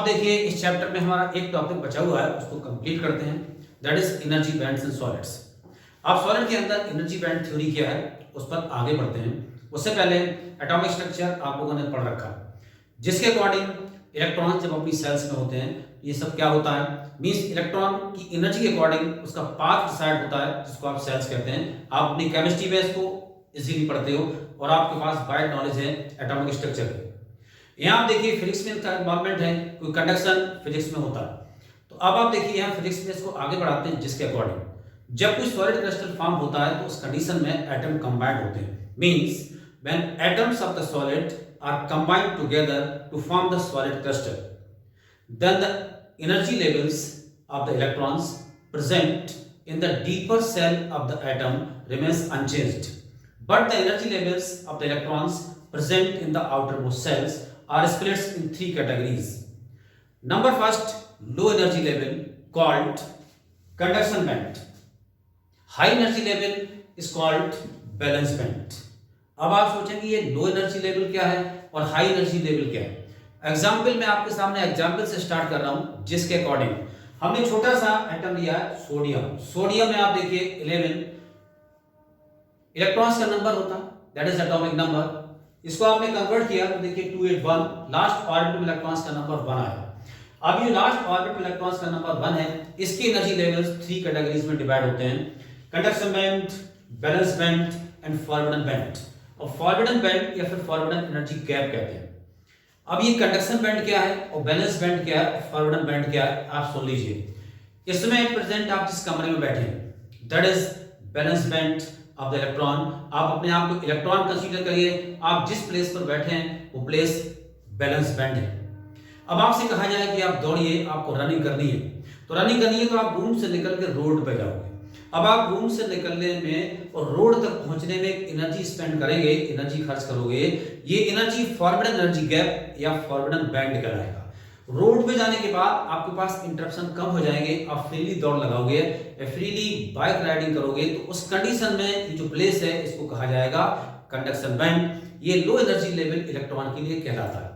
आप देखिए इस चैप्टर में हमारा एक टॉपिक बचा हुआ है, उसको कंप्लीट करते हैं, that is energy bands in solids. आप सॉलिड के अंदर एनर्जी बैंड थ्योरी क्या है उस पर आगे बढ़ते हैं। उससे पहले एटॉमिक स्ट्रक्चर आप लोगों ने पढ़ रखा, जिसके अकॉर्डिंग इलेक्ट्रॉन जब अपनी सेल्स में होते हैं ये सब क्या होता है, मींस इलेक्ट्रॉन की एनर्जी के अकॉर्डिंग उसका पाथ डिसाइड होता है, जिसको आप सेल्स कहते हैं। आप अपनी केमिस्ट्री में इसको इजीली पढ़ते हो और आपके पास वाइड नॉलेज है एटॉमिक स्ट्रक्चर की। यहाँ आप देखिए फिजिक्स में इन्वॉल्वमेंट है, कोई कंडक्शन फिजिक्स में होता है। तो अब आप देखिए यहाँ फिजिक्स में इसको आगे बढ़ाते हैं, जिसके अकॉर्डिंग जब कोई सॉलिड क्रिस्टल फॉर्म होता है तो उस कंडीशन में एटम कंबाइंड होते हैं, means when atoms of the solid are combined together to form the solid crystal, then the energy levels of the electrons present in the deeper shell of the atom remains unchanged, but the energy levels of the electrons present in the outermost cells are split in three categories. Number first, low energy level called conduction band. High energy level is called valence band. अब आप सोचेंगे ये लो energy level क्या है और high energy level क्या है। Example मैं आपके सामने एग्जाम्पल से स्टार्ट कर रहा हूं, जिसके अकॉर्डिंग हमने छोटा सा एटम लिया है सोडियम। सोडियम में आप देखिए 11 इलेक्ट्रॉन्स का नंबर होता है, दैट इज एटॉमिक नंबर। इसको आपने कन्वर्ट किया तो देखिए 281, लास्ट ऑर्बिट में इलेक्ट्रॉन्स का नंबर 1 आया। अब ये लास्ट ऑर्बिट में इलेक्ट्रॉन्स का नंबर 1 है, इसकी एनर्जी लेवल्स 3 कैटेगरीज में डिवाइड होते हैं, conduction band, valence band and forbidden band. और फॉरबिडन बैंड या फिर फॉरबिडन एनर्जी गैप कहते हैं। अब ये कंडक्शन बैंड क्या है और वैलेंस बैंड क्या है और फॉरबिडन बैंड क्या है, आप सुन लीजिए। इसमें प्रेजेंट आप जिस कमरे में बैठे हैं that is valence band of the electron. आप अपने आप को इलेक्ट्रॉन कंसीडर करिए, आप जिस प्लेस पर बैठे हैं वो प्लेस वैलेंस बैंड है। अब आपसे कहा जाए कि आप दौड़िए, आपको रनिंग करनी है, तो रनिंग करनी है तो आप रूम से निकल के रोड पे जाओगे। अब आप रूम से निकलने में और रोड तक पहुंचने में एनर्जी स्पेंड करेंगे, एनर्जी खर्च करोगे, ये एनर्जी फॉरबिडन एनर्जी गैप या फॉरबिडन बैंड कहलाएगा। रोड पे जाने के बाद आपके पास इंटरप्शन कम हो जाएंगे, आप फ्रीली दौड़ लगाओगे, फ्रीली बाइक राइडिंग करोगे, तो उस कंडीशन में ये जो प्लेस है इसको कहा जाएगा कंडक्शन बैंड। ये लो एनर्जी लेवल इलेक्ट्रॉन के लिए कहलाता है।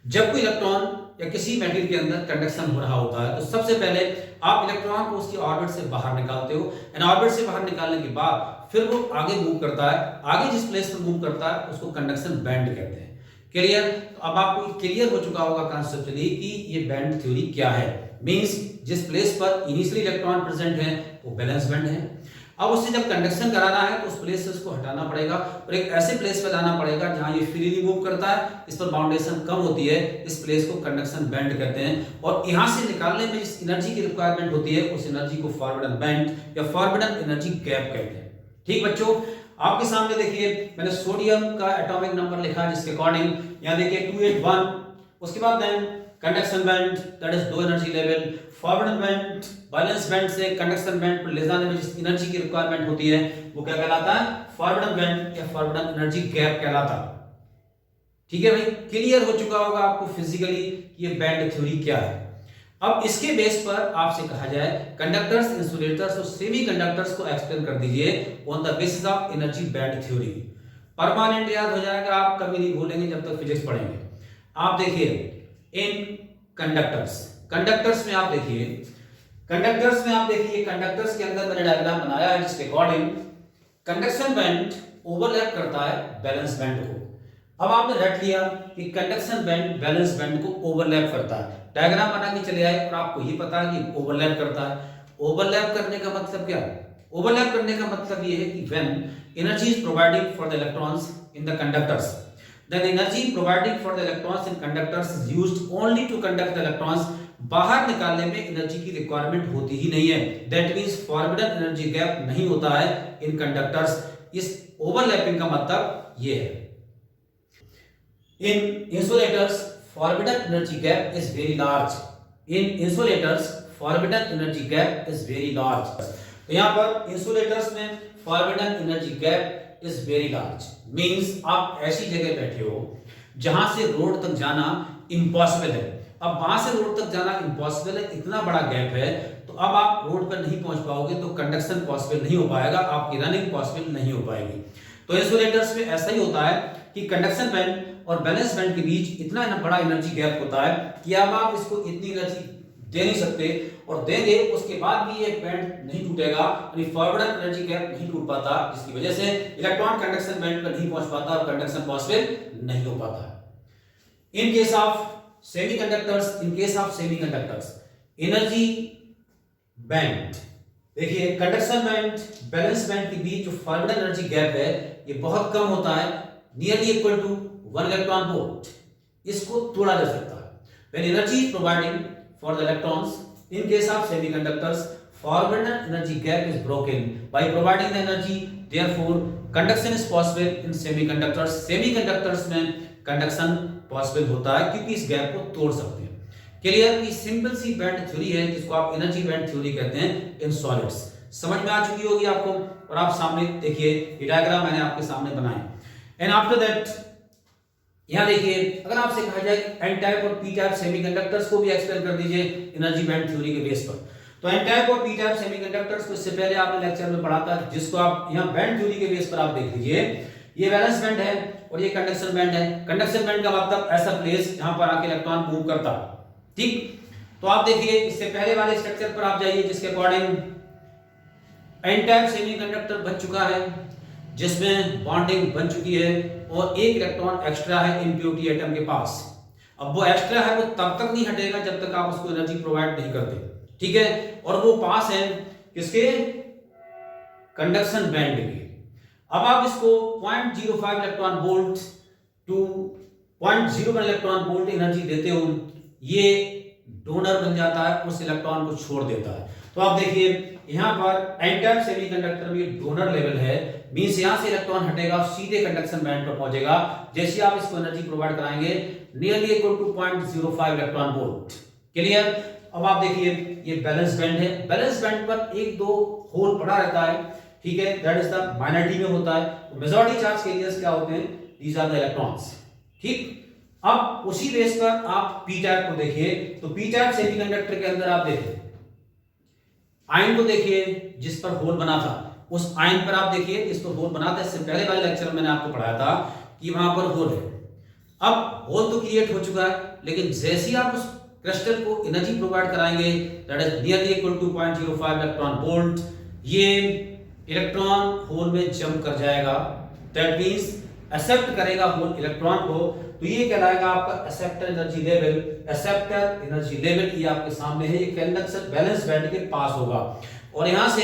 जब कोई इलेक्ट्रॉन या किसी मेटेरियल के अंदर कंडक्शन हो रहा होता है तो सबसे पहले आप इलेक्ट्रॉन को उसकी ऑर्बिट से बाहर निकालते हो, एंड ऑर्बिट से बाहर निकालने के बाद फिर वो आगे मूव करता है, आगे जिस प्लेस पर मूव करता है उसको कंडक्शन बैंड कहते हैं। क्लियर? तो अब आपको क्लियर हो चुका होगा कॉन्सेप्चुअली कि ये बैंड थ्योरी क्या है। मींस जिस प्लेस पर इनिशियली इलेक्ट्रॉन प्रेजेंट है वो वैलेंस बैंड है। अब उससे जब कंडक्शन कराना है तो उस प्लेस से उसको हटाना पड़ेगा और एक ऐसे प्लेस पे लाना पड़ेगा जहां ये फ्रीली मूव करता है, इस पर बाउंडेशन कम होती है, इस प्लेस को कंडक्शन बैंड कहते हैं। और यहां से निकालने में जिस एनर्जी की रिक्वायरमेंट होती है उस एनर्जी को फॉरबिडन बैंड या फॉरबिडन एनर्जी गैप कहते हैं। ठीक बच्चों, आपके सामने देखिए मैंने सोडियम का एटॉमिक नंबर लिखा है, जिसके अकॉर्डिंग यहां देखिए 281, उसके बाद then conduction band that is low energy level, forbidden band valence band से कंडक्शन बैंड पर ले जाने में जिस एनर्जी की रिक्वायरमेंट होती है वो क्या कहलाता है, फॉरबिडन बैंड या फॉरबिडन एनर्जी गैप कहलाता है। ठीक है भाई, क्लियर हो चुका होगा आपको फिजिकली कि ये बैंड थ्योरी क्या है। अब इसके बेस पर आपसे कहा जाए कंडक्टर्स, इंसुलेटर्स और सेमी कंडक्टर्स को एक्सप्लेन कर दीजिए on the basis of energy band theory. Permanent याद हो जाएगा, आप कभी नहीं भूलेंगे जब तक फिजिक्स पढ़ेंगे। आप देखिए इन कंडक्टर्स में आप देखिए कंडक्टर्स के अंदर मैंने डायग्राम बनाया है, जिसके अकॉर्डिंग कंडक्शन बैंड ओवरलैप करता है वैलेंस बैंड को। अब आपने रट लिया कि कंडक्शन बैंड वैलेंस बैंड को ओवरलैप करता है, डायग्राम बना के चले आए और आपको ये पता है कि ओवरलैप करता है। ओवरलैप करने का मतलब क्या है? ओवरलैप करने का मतलब ये है कि when energy is providing for the electrons in the conductors, then energy providing for the electrons in conductors is used only to conduct the electrons। बाहर निकालने में एनर्जी की रिक्वायरमेंट होती ही नहीं है, that means forbidden energy gap नहीं होता है इन कंडक्टर्स। इस ओवरलैपिंग का मतलब ये है। In insulators forbidden energy gap is very large. In insulators forbidden energy gap is very large. तो यहां पर इंसुलेटर्स में forbidden energy gap is very large, means आप ऐसी जगह बैठे हो जहां से रोड तक जाना इम्पॉसिबल है। अब वहां से रोड तक जाना इम्पॉसिबल है, इतना बड़ा गैप है, तो अब आप रोड पर नहीं पहुंच पाओगे, तो कंडक्शन पॉसिबल नहीं हो पाएगा, आपकी रनिंग पॉसिबल नहीं हो पाएगी। तो इंसुलेटर्स में ऐसा ही होता है कि कंडक्शन बैंड और बैलेंस बैंड के बीच इतना बड़ा एनर्जी गैप होता है कि अब आप इसको इतनी एनर्जी दे नहीं सकते, और देंगे उसके बाद भी ये बैंड नहीं टूटेगा, यानी फॉरवर्ड एनर्जी गैप नहीं टूट पाता, जिसकी वजह से इलेक्ट्रॉन कंडक्शन बैंड पर नहीं पहुंच पाता और कंडक्शन पॉसिबल नहीं हो पाता। इन case of semiconductors energy band, देखिए कंडक्शन बैंड बैलेंस बैंड के बीच जो फॉरवर्ड एनर्जी गैप है ये बहुत कम होता है, nearly equal to 1 electron volt. इसको तोड़ा जा सकता है। When energy is providing for the electrons in case of semiconductors, forward energy gap is broken by providing the energy, therefore conduction is possible in semiconductors. Semiconductors में conduction possible होता है क्योंकि इस गैप को तोड़ सकते हैं। क्लियर? की सिंपल सी बैंड थ्योरी है जिसको आप एनर्जी बैंड थ्योरी कहते हैं इन सॉलिड्स। समझ में आ चुकी होगी आपको, और आप सामने देखिए ये डायग्राम मैंने आपके सामने बनाए। एंड आफ्टर दैट यहां देखिए, अगर आपसे कहा जाए एन टाइप और पी टाइप सेमीकंडक्टर्स को भी एक्सप्लेन कर दीजिए एनर्जी बैंड थ्योरी के बेस पर, तो एन टाइप और पी टाइप सेमीकंडक्टर्स को इससे पहले आपने लेक्चर में पढ़ा था, जिसको आप यहां बैंड थ्योरी के बेस पर आप देख लीजिए। ये वैलेंस बैंड है और ये कंडक्शन बैंड है। कंडक्शन बैंड का मतलब ऐसा प्लेस जहां पर आके इलेक्ट्रॉन मूव करता है, ठीक। तो आप देखिए इससे पहले वाले स्ट्रक्चर पर आप जाइए जिसके अकॉर्डिंग एन टाइप सेमीकंडक्टर बन चुका है, जिसमें बॉन्डिंग बन चुकी है और एक इलेक्ट्रॉन एक्स्ट्रा है इम्प्योरिटी एटम के पास। अब वो एक्स्ट्रा है वो तब तक नहीं हटेगा जब तक आप उसको एनर्जी प्रोवाइड नहीं करते, ठीक है। और वो पास है किसके? कंडक्शन बैंड के। अब आप इसको 0.05 electron volt to 0.01 electron volt energy देते हो, ये डोनर बन जाता है, उस इलेक्ट्रॉन को छोड़ देता है। तो आप देखिए यहां पर एन टाइप सेमीकंडक्टर में डोनर लेवल है, मींस यहां से इलेक्ट्रॉन हटेगा सीधे कंडक्शन बैंड पर पहुंचेगा। जैसे आप इसको एनर्जी प्रोवाइड कराएंगे nearly equal to 0.05 electron volt. Clear? अब आप देखिए ये बैलेंस बैंड है, बैलेंस बैंड पर एक दो होल पड़ा रहता है, ठीक है, दैट इज द माइनॉरिटी में होता है। मेजॉरिटी चार्ज कैरियर्स क्या होते हैं? दीज आर द इलेक्ट्रॉन्स, ठीक। अब उसी बेस पर आप पी टाइप को देखिए, तो पी टाइप सेमीकंडक्टर के अंदर आप देखिए आयन को देखिए जिस पर होल बना था, उस आयन पर आप देखिए इस पर होल बना था। इससे पहले वाले लेक्चर में मैंने आपको पढ़ाया था कि वहां पर होल है। अब होल तो क्रिएट हो चुका है, लेकिन जैसे ही आप उस क्रिस्टल को एनर्जी प्रोवाइड कराएंगे that is nearly equal to 0.05 electron volt, ये इलेक्ट्रॉन होल में जंप कर जाएगा, दैट मींस एक्सेप्ट करेगा होल इलेक्ट्रॉन को, तो ये कहलाएगा आपका acceptor energy level. Acceptor energy level ये आपके सामने है, ये कंडक्शन बैलेंस बैंड के पास होगा, और यहां से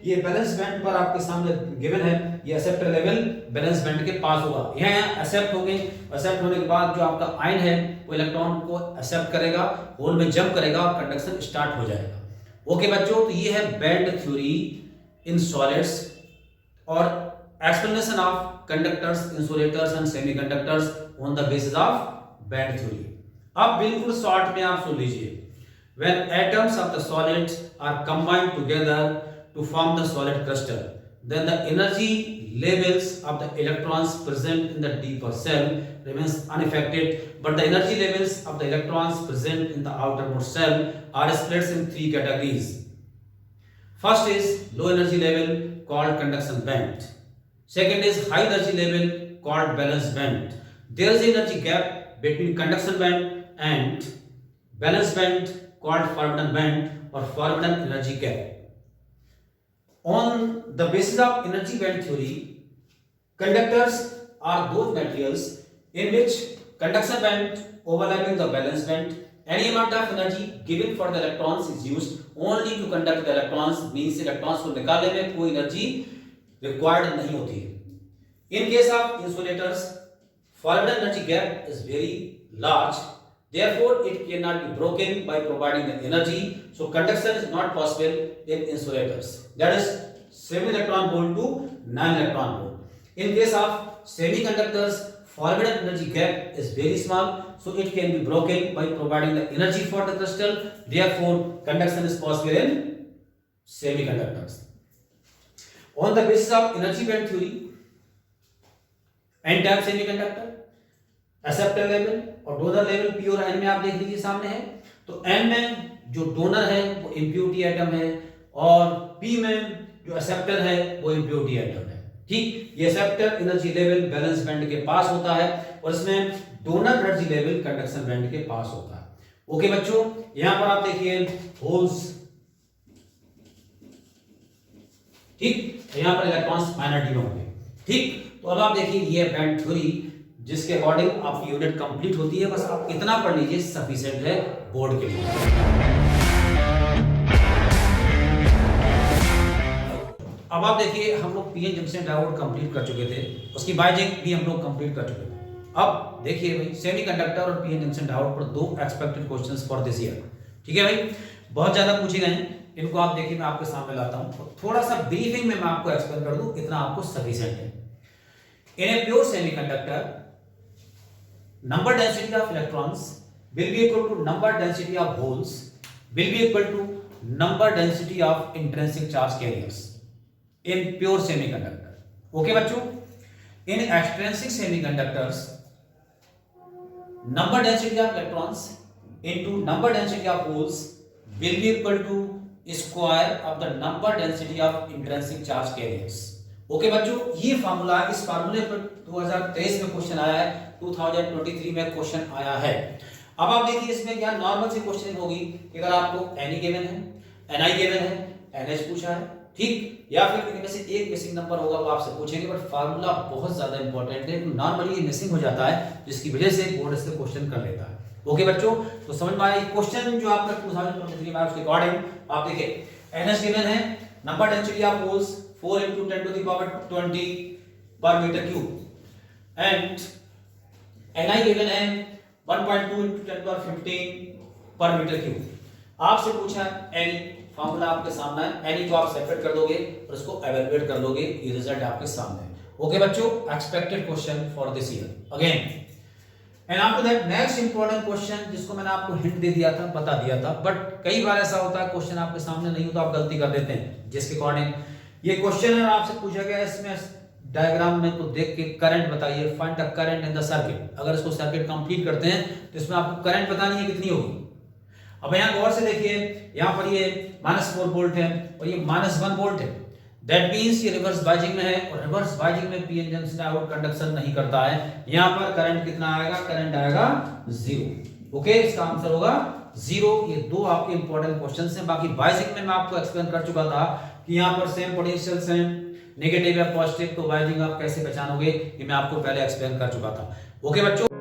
ये बैलेंस बैंड पर आपके सामने गिवन है, ये एक्सेप्टर लेवल बैलेंस बैंड के पास होगा। यहां एक्सेप्ट हो गए, एक्सेप्ट होने के बाद जो आपका आयन है वो इलेक्ट्रॉन को एक्सेप्ट करेगा, होल में जंप करेगा और कंडक्शन स्टार्ट हो जाएगा। ओके बच्चों, तो ये है बैंड थ्योरी इन सॉलिड्स और explanation of conductors, insulators and semiconductors on the basis of band theory। अब बिल्कुल शॉर्ट में आप सुन लीजिए। When atoms of the solid are combined together to form the solid crystal, then the energy levels of the electrons present in the deeper cell remains unaffected, but the energy levels of the electrons present in the outermost cell are split in three categories. First is low energy level called conduction band. Second is high energy level called valence band. There is energy gap between conduction band and valence band called forbidden band or forbidden energy gap. On the basis of energy band theory, conductors are those materials in which conduction band overlapping the valence band. Any amount of energy given for the electrons is used only to conduct the electrons, means electrons को निकालने में कोई energy required नहीं होती है। In case of insulators, forbidden energy gap is very large, therefore it cannot be broken by providing the energy, so conduction is not possible in insulators, that is 7 electron volt to 9 electron volt. In case of semiconductors, forbidden energy gap is very small, so it can be broken by providing the energy for the crystal, therefore conduction is possible in semiconductors. On the basis of energy band theory, N type semiconductor, acceptor level और donor level P और N में आप देख लीजिए सामने है। तो N में जो डोनर है वो इम्प्योरिटी एटम है और पी में जो एक्सेप्टर है वो इम्प्योरिटी एटम है। ठीक, ये acceptor energy level balance band के पास होता है और इसमें donor energy level conduction band के पास होता है। ओके बच्चों, यहां पर आप देखिए होल्स, ठीक, यहां पर इलेक्ट्रॉन्स माइनर डी में होंगे। ठीक, तो अब आप देखिए ये बैंड थ्योरी जिसके अकॉर्डिंग आपकी यूनिट कंप्लीट होती है, बस आप इतना पढ़ लीजिए सफिशिएंट है बोर्ड के लिए। अब आप देखिए हम लोग पीएन जंक्शन डायोड कंप्लीट कर चुके थे, उसकी बाइजिंग भी हम लोग कंप्लीट कर चुके थे। अब देखिए भाई सेमीकंडक्टर और पीएन जंक्शन डायोड पर 2 expected questions for this year. ठीक है भाई, बहुत ज्यादा पूछे गए हैं, इनको आप देखिए मैं आपके सामने लाता हूं, थोड़ा सा ब्रीफिंग में मैं आपको एक्सप्लेन कर दूं, इतना आपको सफिशिएंट है। In a pure semiconductor, number density of electrons will be equal to number density of holes will be equal to number density of intrinsic charge carriers in pure semiconductor. Okay बच्चों, in extrinsic semiconductors number density of electrons into number density of holes will be equal to square of the number density of intrinsic charge carriers. Okay बच्चों, ये formula, इस फार्मूले पर 2023 में question आया है, 2023 में क्वेश्चन आया है। अब आप देखिए इसमें क्या नॉर्मल सी क्वेश्चन होगी कि अगर आपको Ni गिवन है, Ni गिवन है, NH पूछा है, ठीक, या फिर इनमें से एक मिसिंग नंबर होगा वो आपसे पूछेंगे, बट फार्मूला बहुत ज्यादा इंपॉर्टेंट है, नॉर्मली ये मिसिंग हो जाता है जिसकी वजह से बोर्ड इससे क्वेश्चन कर लेता है। ओके बच्चों, तो समझ में आया क्वेश्चन जो आपका 2023 में उसके अकॉर्डिंग आप देखिए NH गिवन है, number density of holes 4 into 10 to the power 20 per meter cube and Ni given है 1.2 into 10 to the power 15 per meter cube। आपसे पूछा है Ni, फार्मूला आपके सामने है, Ni को आप सेपरेट कर दोगे और इसको एवेलुएट कर दोगे, ये रिजल्ट आपके सामने है। ओके बच्चों, expected question for this year again and after that next important question जिसको मैंने आपको हिंट दे दिया था, बता दिया था, बट कई बार ऐसा होता है क्वेश्चन आपके सामने नहीं हो तो आप गलती कर देते हैं, जिसके अकॉर्डिंग ये क्वेश्चन है आपसे पूछा गया है, इसमें डायग्राम में तो देख के करंट बताइए, find the current in the circuit. अगर इसको सर्किट कंप्लीट करते हैं तो इसमें आपको करंट बतानी है कितनी होगी। अब यहाँ गौर से देखिए, यहाँ पर ये -4 वोल्ट है और ये -1 वोल्ट है, दैट मींस ये रिवर्स बाइजिंग में है और रिवर्स बाइजिंग में पीएन जंक्शन डायोड कंडक्शन नहीं करता है। यहाँ पर करंट कितना आएगा, करंट आएगा 0। ओके, इसका आंसर होगा 0। ये 2 आपके इंपॉर्टेंट क्वेश्चंस हैं। बाकी बाइजिंग में मैं आपको एक्सप्लेन कर चुका था कि यहाँ पर सेम पोटेंशियल्स हैं, नेगेटिव या पॉजिटिव, तो बाइजिंग आप कैसे पहचानोगे ये मैं आपको पहले एक्सप्लेन कर चुका था। ओके बच्चों।